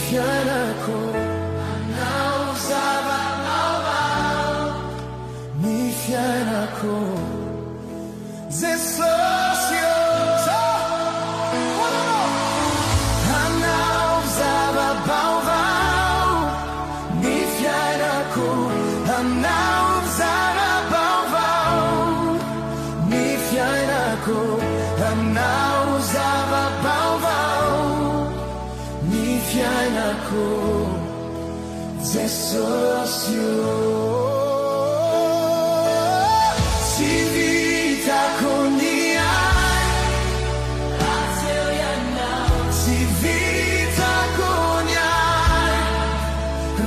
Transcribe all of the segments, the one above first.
fianako anao zava-baovao, ny fianako Jesosy anao zava-baovao, ny fianako anao zava-baovao, ny fianako anao zava-baovao, ny fianako Jesosy tsy vitako ny ay raha ianao, tsy vitako ny ay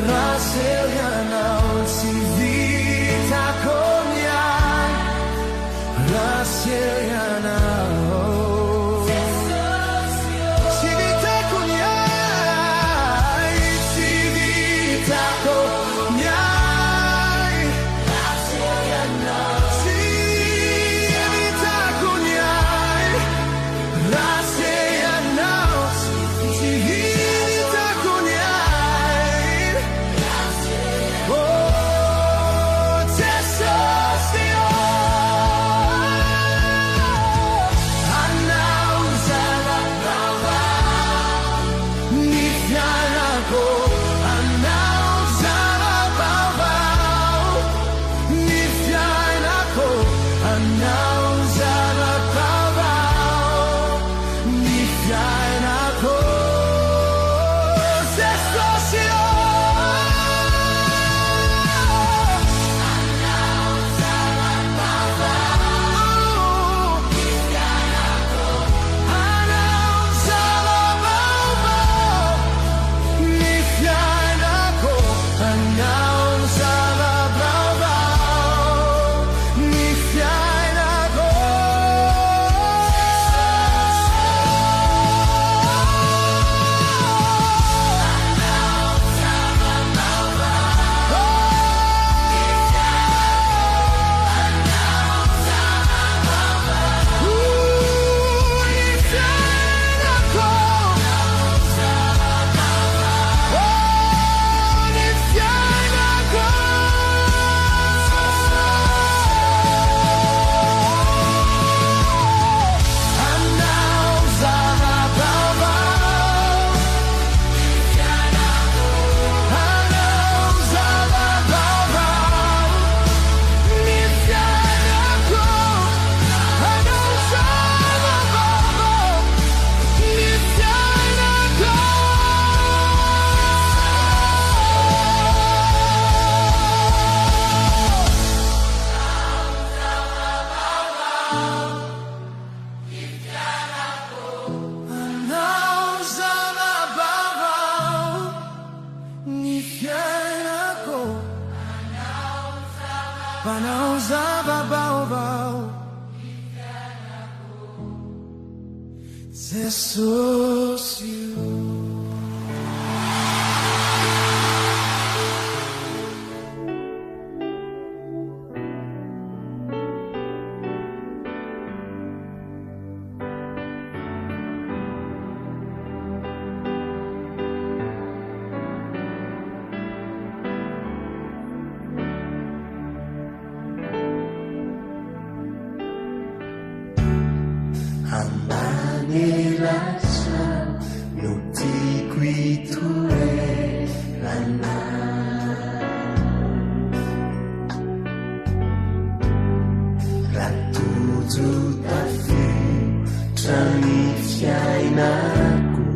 raha ianao, tsy vitako ny ay raha ianao. Anao zava-baovao, Jesosy. Amanilasa no tiako itoerana, raha tojo tafiotra ny fiainako,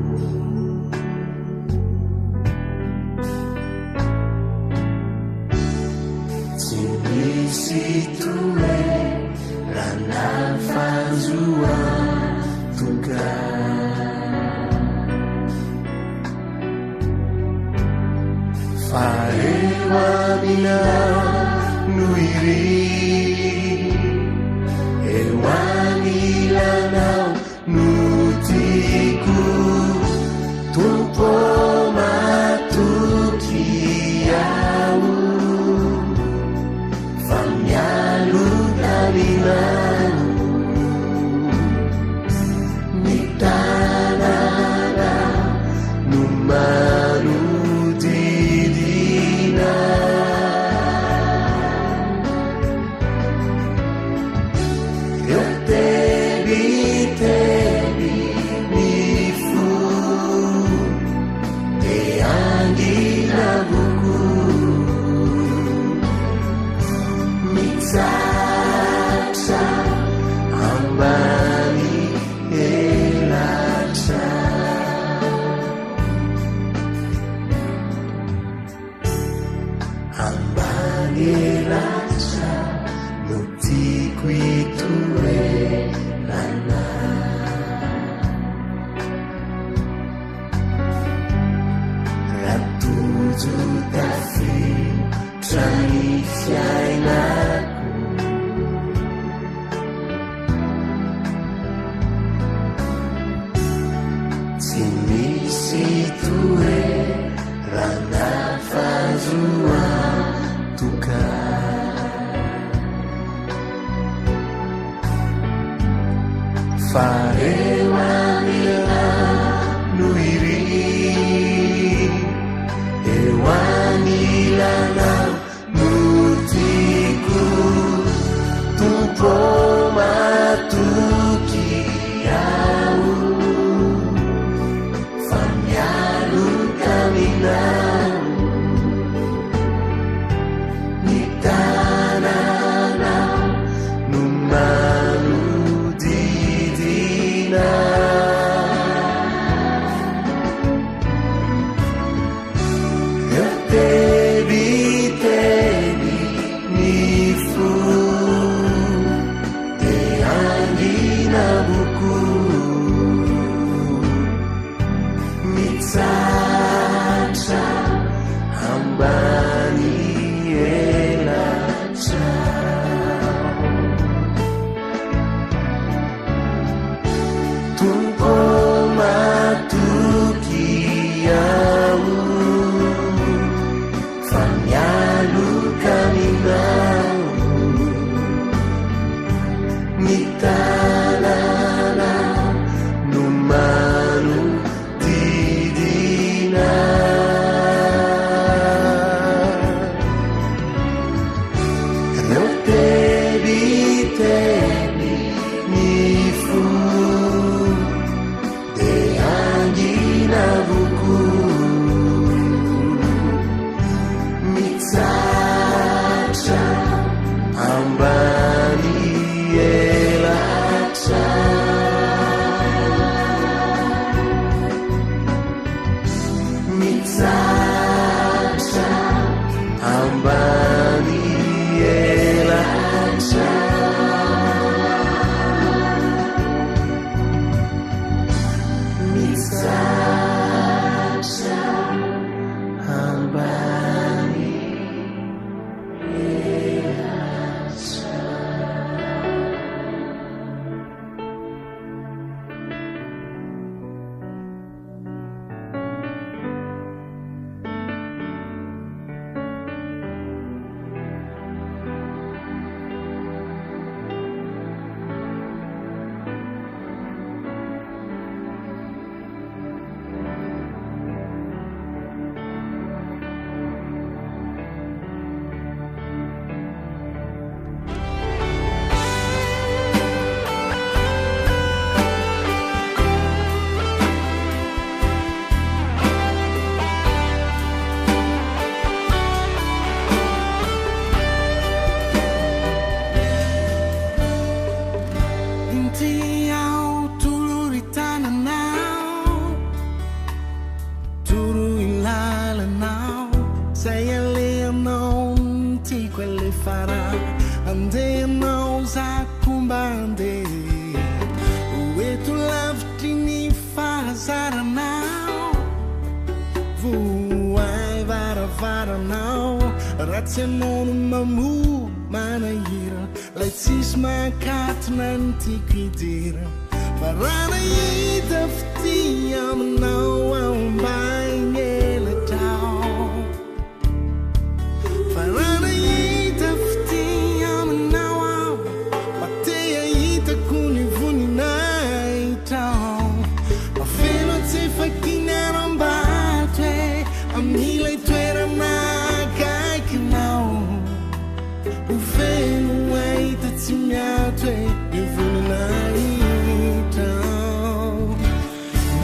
tsy misy toerana fahazoantoka, fa eo aminao no iry, eo anilanao no tiako, tompo matoky aho, fa mialo taminao, ny tanana no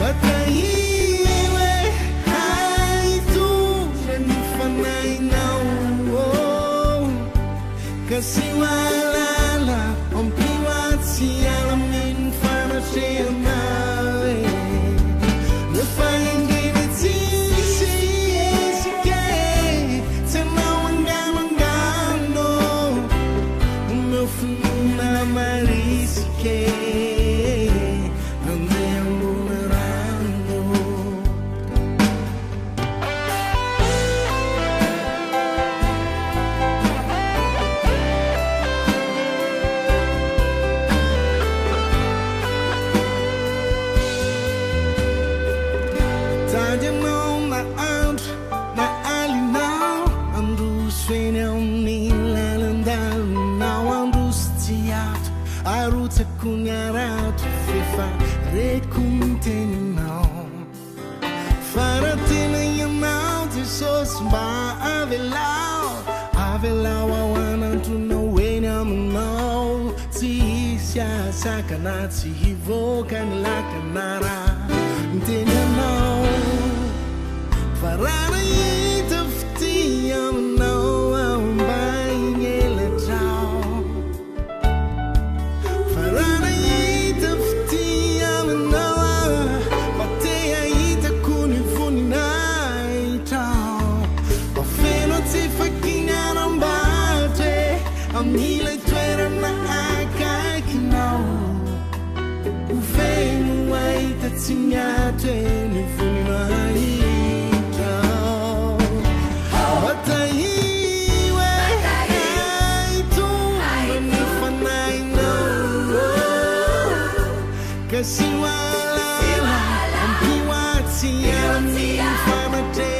But Tanya não na ant na ali não ando suena unila landal não ando stiat a ruta kunyarat fifa red kunteni não faratina yamau de sos ba avelau awana tu no wena no si sia sakana si hivo kan la kanara ntena no farana yitafti yam no bai nyela chao farana yitafti yam no patea yita kuni funi nai chao ofeno ti fucking anambate amile twera na akakinao ufenu waita tsinyate ni funi nai chao bataiwe aitu ni fanai no kasiwala ampiwati ami fanate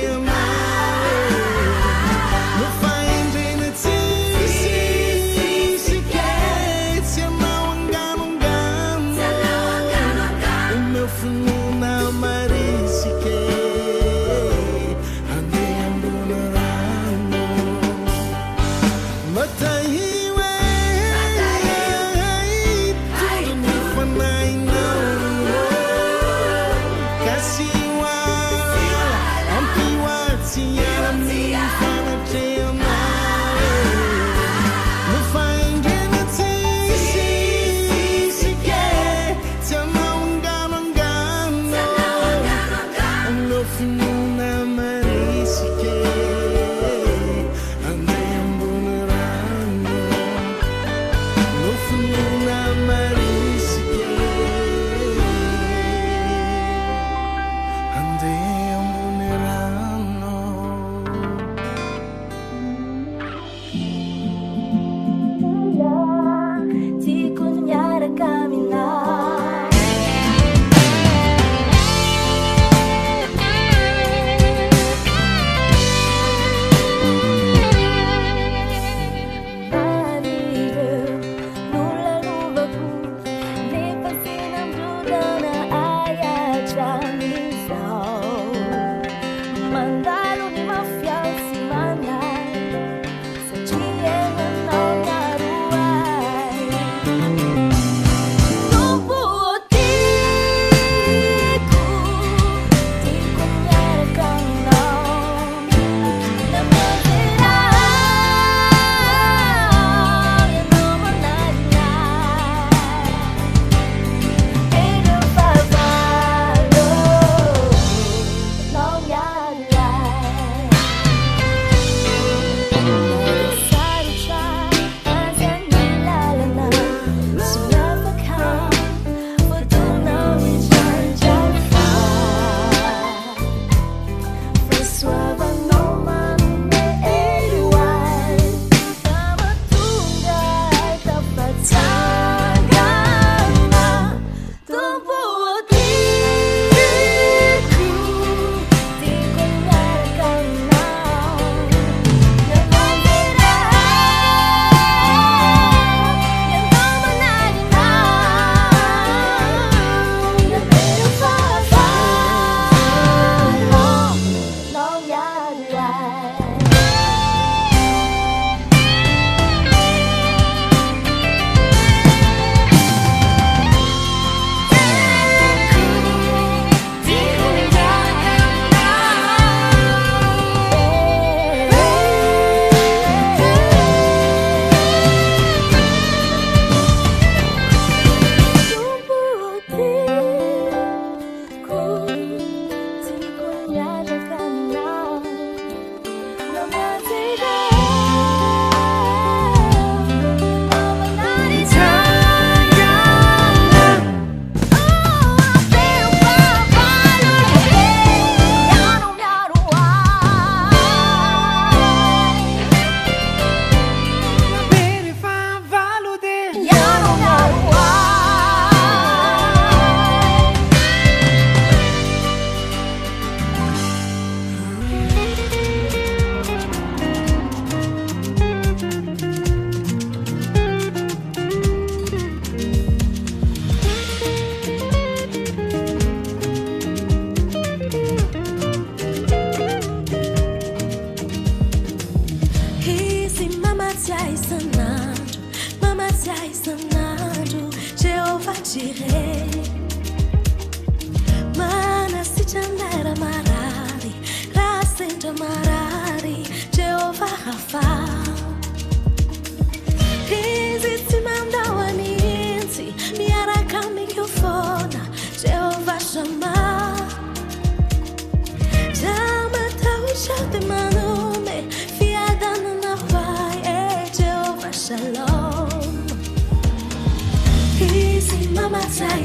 Mamatai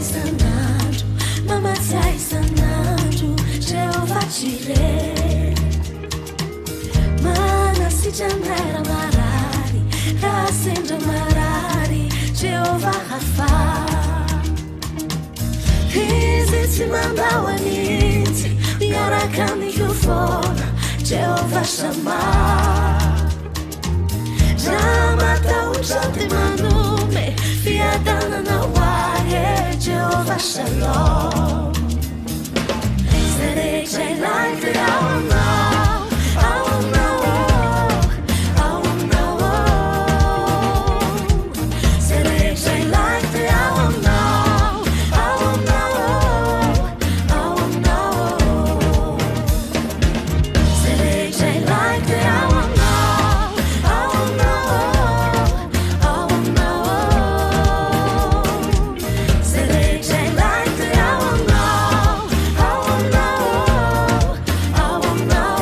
sanando, Jehovah Jireh. Mana si janera marari, rasenda marari, Jehovah Rafa. Hizi mandawaniti, yarakami kufona, Jehovah Shammah. Jamata uchante manume, fiadana na wae, Jehovah Shalom. Serei like the hour now, hour now, hour now. Serei like the hour now, hour now, hour now. Serei like the hour now, hour now, hour now. Serei like the hour now, hour now, hour now.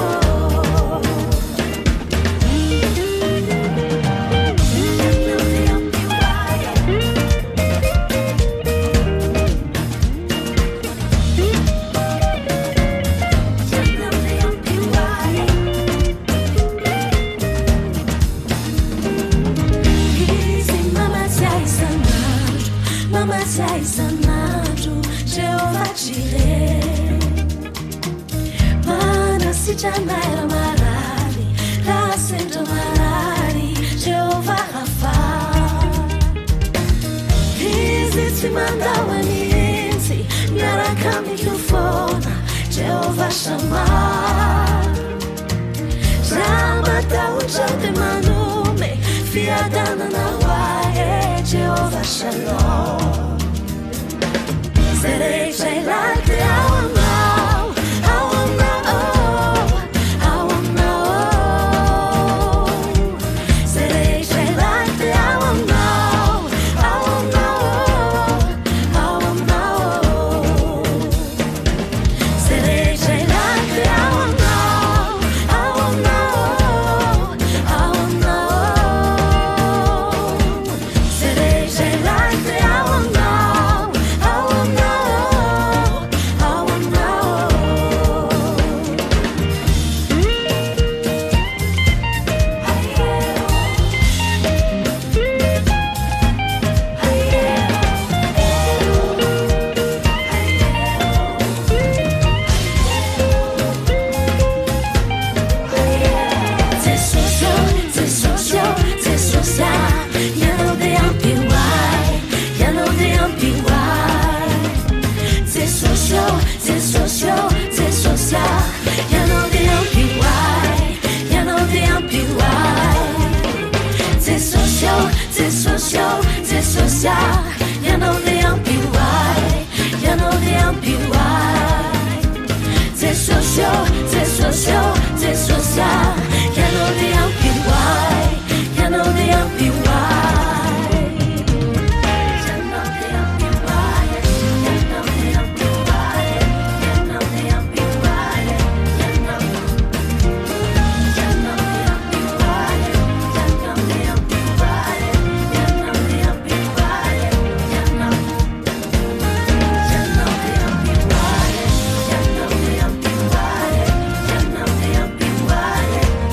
Mama sai sanado, Jehovah Jireh. Mana si janela marari, rasendo marari, Jehovah Rafa. Hizi mandawaniti, yarakami kufona, Jehovah Shammah. Jamata uchante manume, fiadana na wae, Jehovah Shalom. Serei like the hour now, hour now, hour now. Serei like the hour now, hour now, hour now. Serei like the hour now, hour now, hour now. Serei like the hour now, hour now, hour now. You know the MPY, you know the MPY. C'est social, c'est social, c'est social. You know the MPY, you know the MPY. You know the MPY, you know the MPY, you know the MPY, you know the MPY, you know the MPY, you know the MPY, you know the MPY, you know. You know the MPY,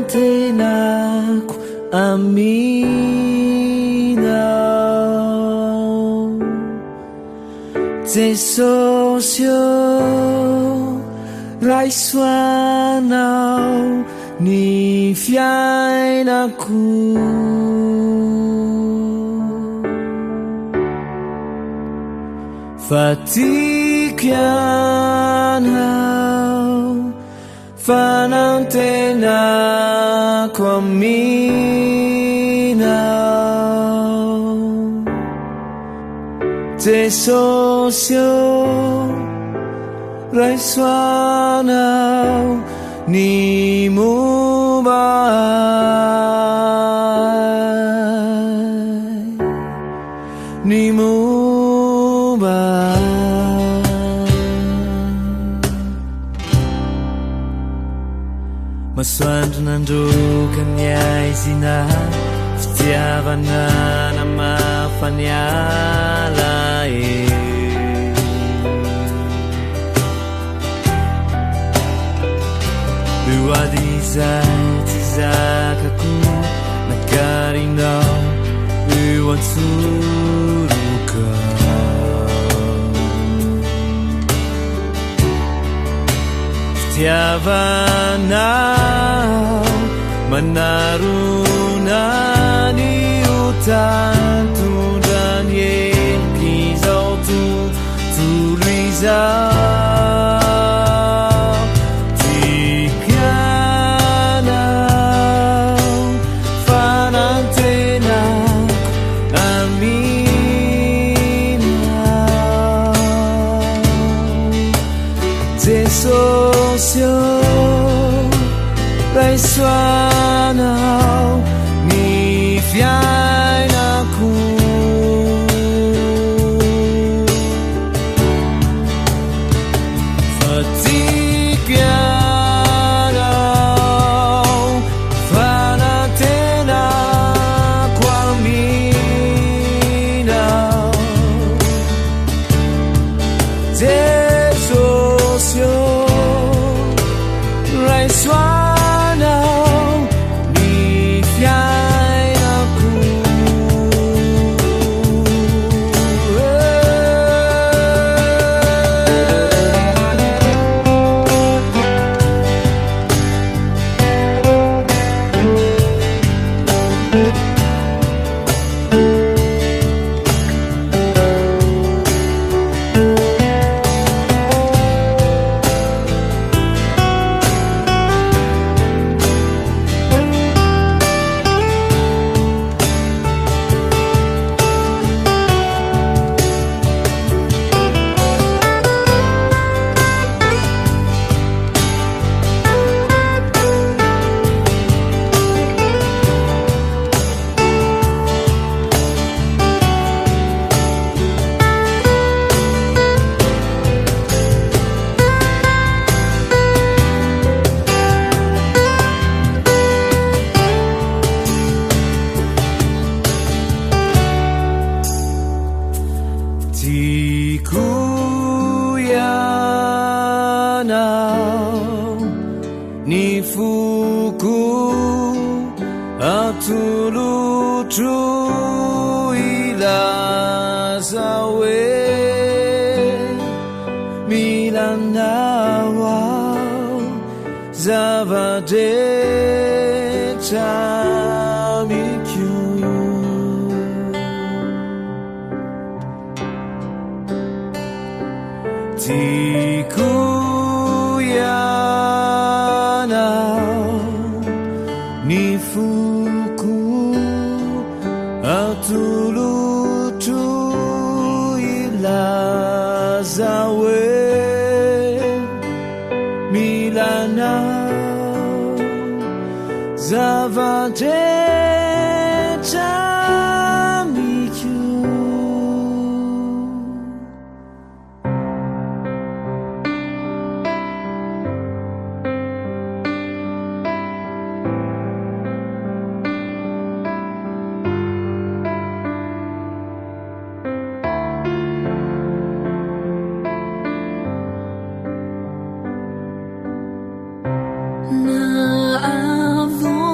fanantenako aminao Jesosy raisoanao ny fiainako fatikianao fanantenako aminao Jesosy raisoanao ny mumbai masoandro nandroka ny aizina fitiavana namafaniala ady izay tsy zakako nakarinao eo antsoroka fitiavanao manarona ny otantondrany eky izao tontolo izao Jesosy raisoanao ny fiainako fatikianao fanantenako aminao Jesosy raisoanao ny fiainako Tikuyanao ny foko atolotro ilaza hoe milanao ao zavadretra Tikuyanao ny foko atolotro ilaza hoe milanao zavadretra Na avô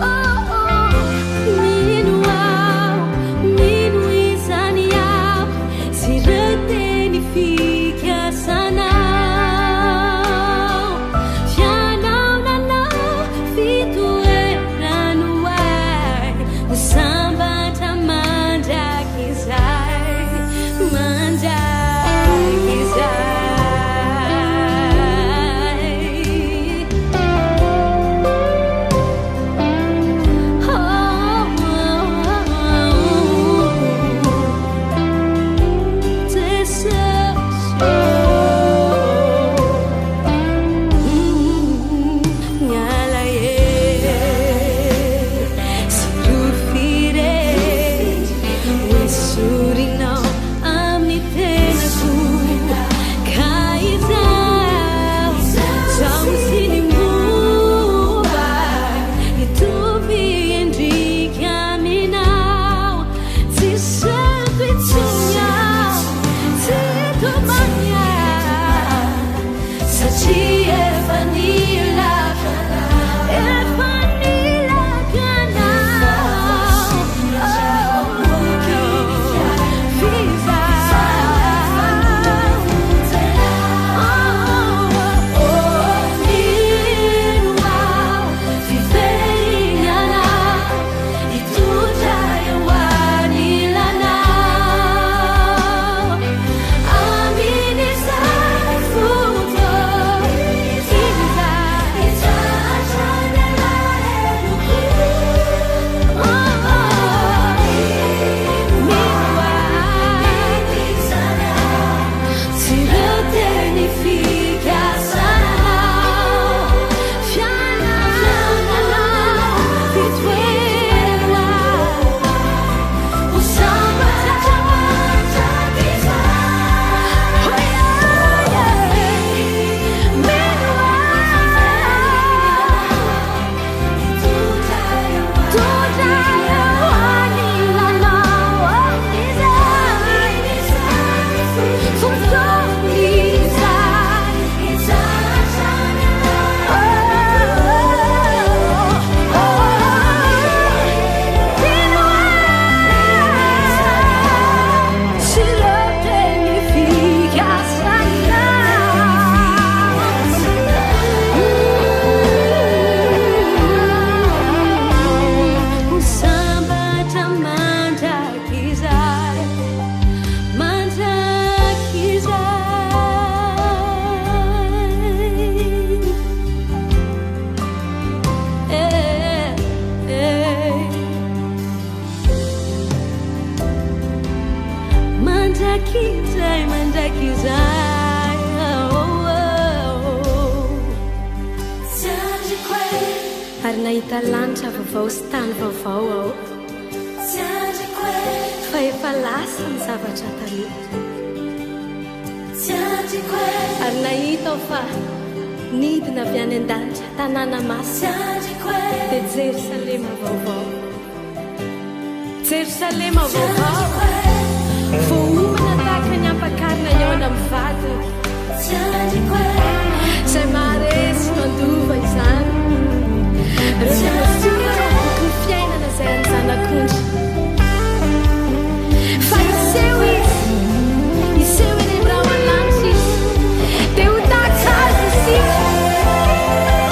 Oh ndraiky izay ary nahita lanitra vaovao sy tany vaovao ao fa efa lasa ny zavatra taloha ary nahita ao fa nidina avy any an-danitra tanàna masina dia Jerosalema vaovao Jerosalema vaovao voahomana tahaka ny ampakarina eo any amin'ny vadiny izay maharesy mandova izany rehefa masonga ao boky fiainana izay any zanak'ondry fa iseho eny am'raha malanitra izy dia ho tahaka azy isika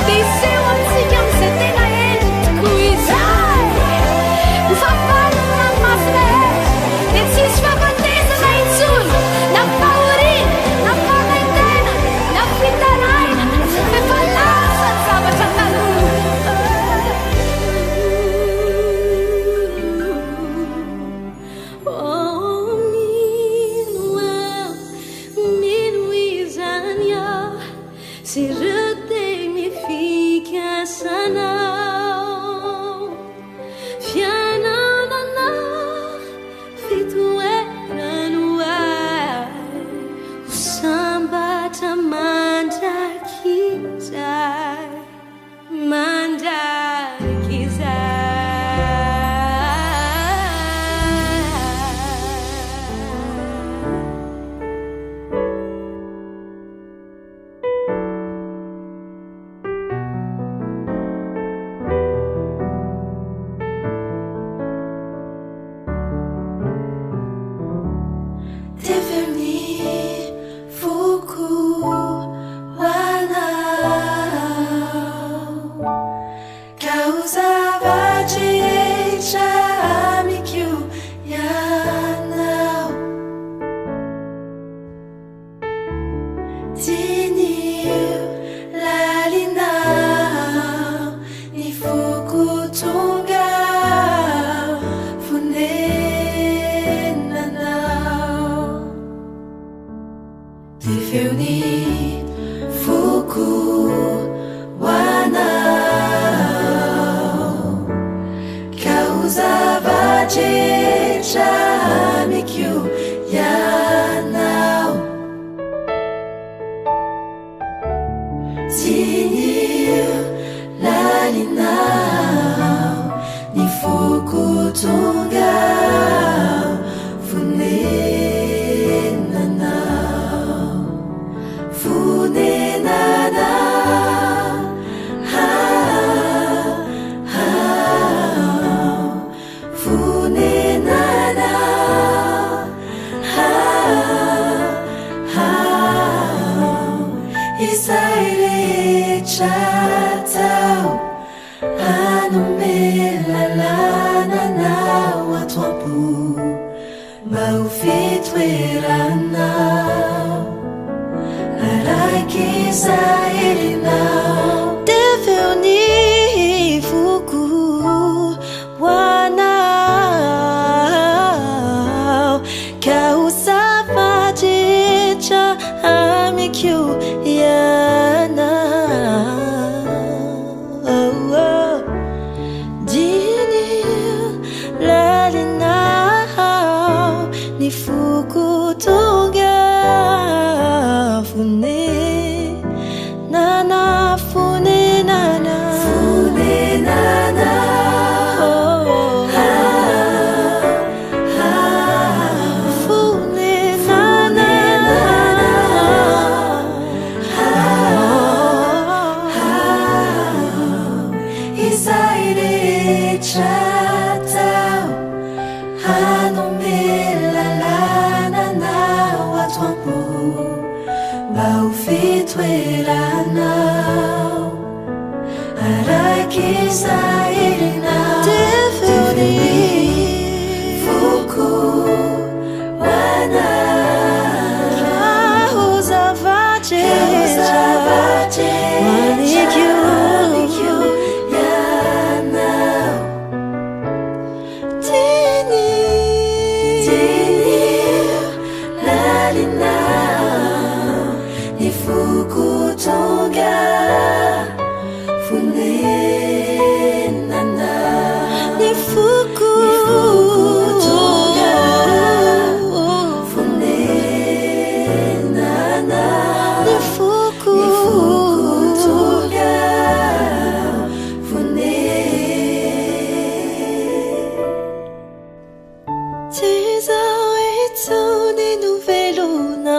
dia iseho amintsika amin'izay tena endrika tokoa izy ho fafarana ranomasina endry dia tsisy fahafatesana intsony na fahoriana na fanaintena na fitaraina efa lasa ny zavatra taloha Dini, la,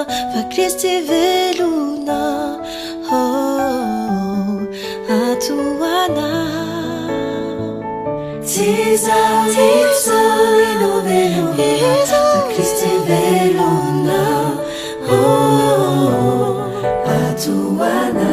fa Kristy velona atoana Tiza ino velona fa Kristy velona atoana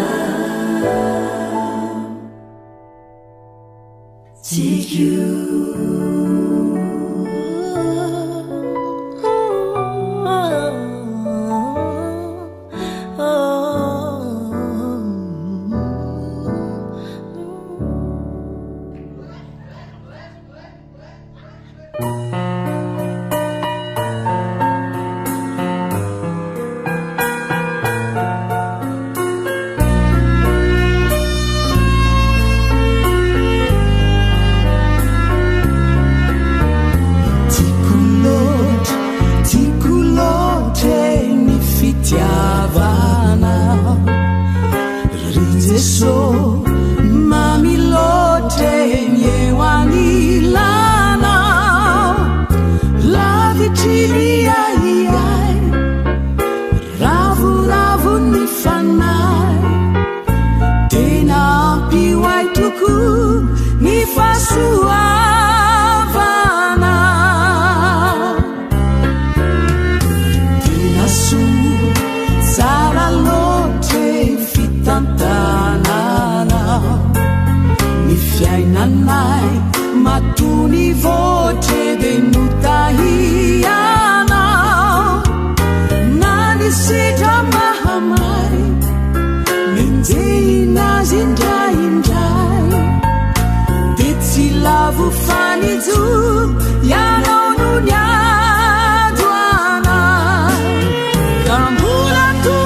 Gambulla tu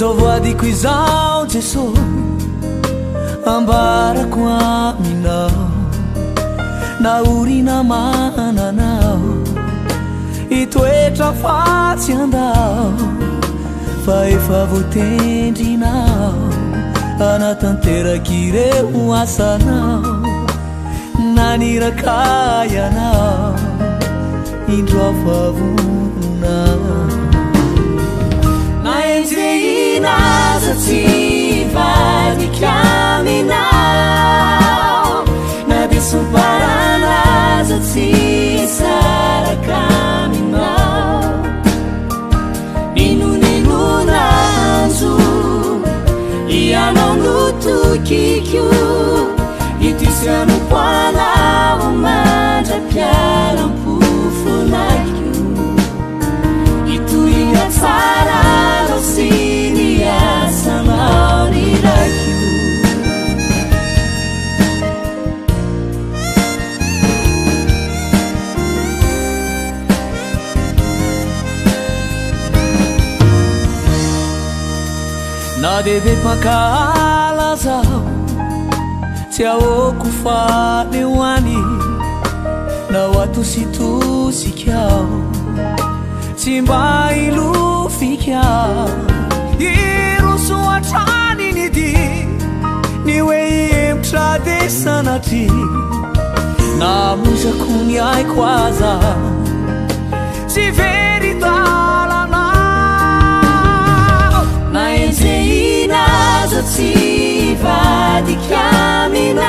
zao voadiko izao Jesô ambarako aminao naorina mananao itoetra fatsy andao fa efa voatendrinao anatanteraky ireo asanao naniraka ianao indro afavonao naenjeina zatsy vadika aminao na desomparana zatsy saraka aminao ninonanjo ianao notokikyo itisyano poanao mandrapiaram-pofonakyo itoina tsara sy ny asanao nirakyo na debe pakala zao tsy aoko fanehoany nao atositosikao tsy mba ilofikao irosoatrany ny di ny hoe iemitra de sanatry namozako ny aiko aza tsy veridalana naenjeina zatsy vadika aminao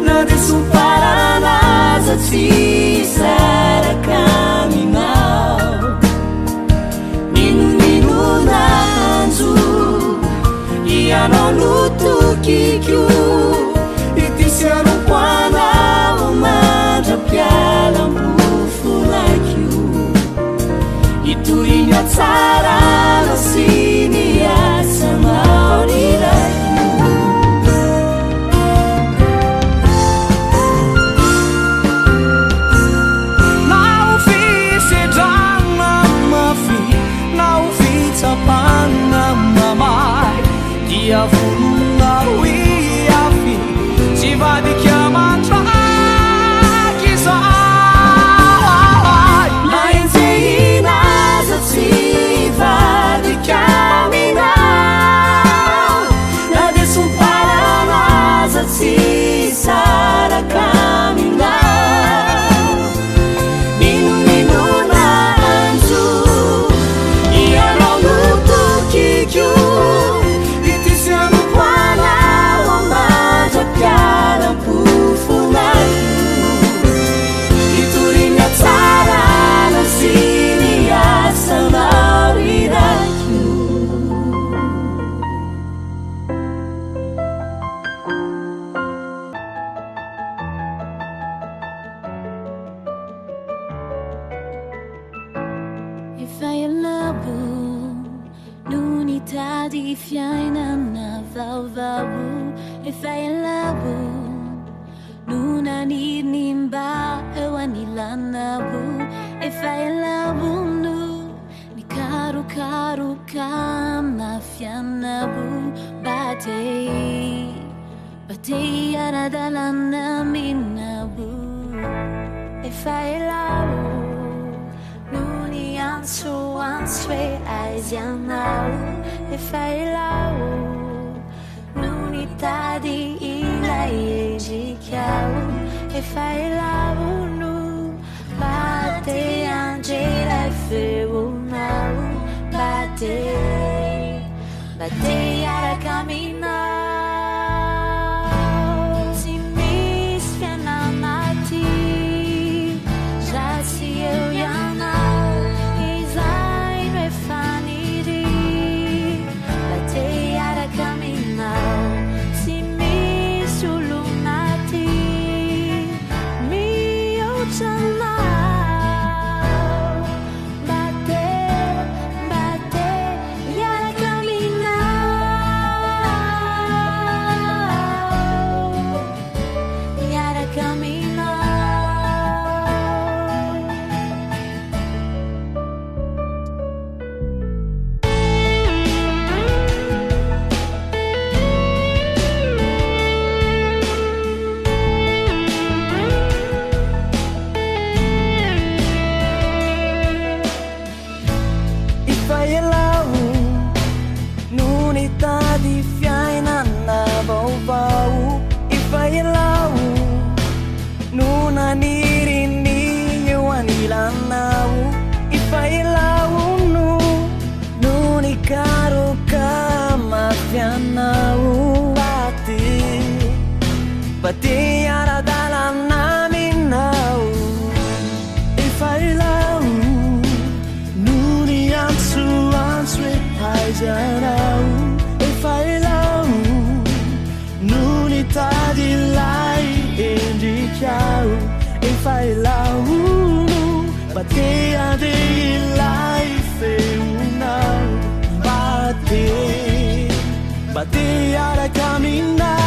na desomparana zatsy saraka aminao ninonanjo ianao notokikyo itisyano poanao mandrapiaram-pofonakyo itoriana tsara sy ny asanao nirakyo nao fisedrana mafy nao fitsapana mamay dia volona iafy tsy vadika mantraky zay naenjeina zatsy vadika aminao na desomparana zatsy saraka aminao ninonanjo ianao notokikyo itisyano poanao mandrapiaram-pofonakyo itoriana tsara sy ny asanao nirakyo Efa ialabo no nitady fiainana vaovao efa ialabo no nanirnimba eo anilanabo efa ialabo no nikarokaroka mafianabo batei aradalana minabo efa ialabo Answe aizianao efa ialabo nuni tadi ilaejikao efa ialabo nu bate angela feunao bate arakaminao si mis fiananati já se eu ianao caminhar se me sulunati mi Patiara dalam naminau Ifailau Nunian suan sweet haijanau Ifailau Nuni tadi lai indikau Ifailau Patiara di lai feunau Patiara caminhar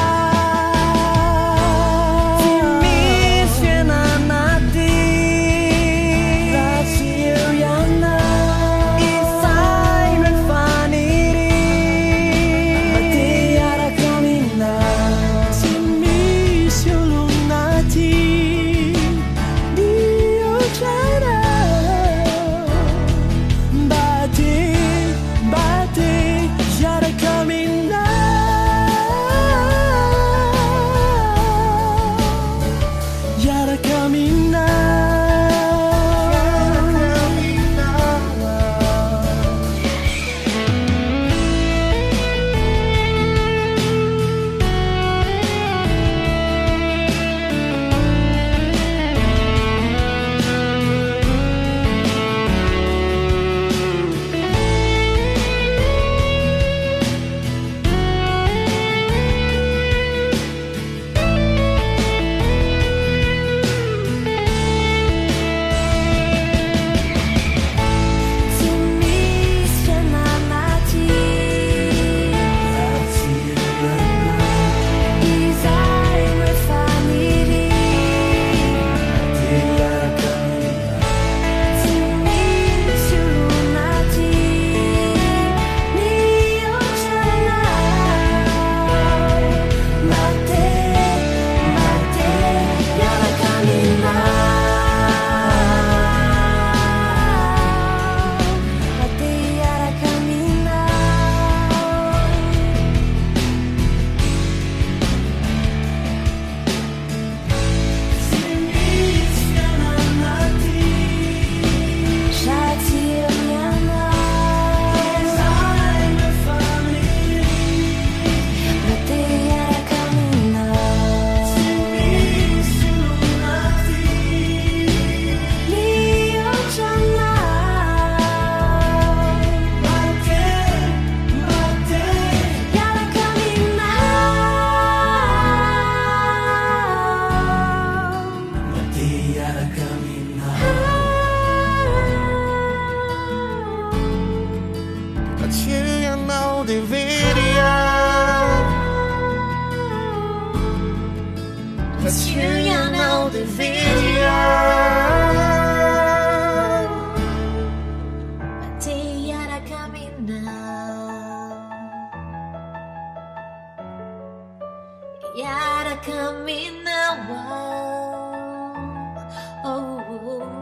Yara caminhava, oh, oh, oh.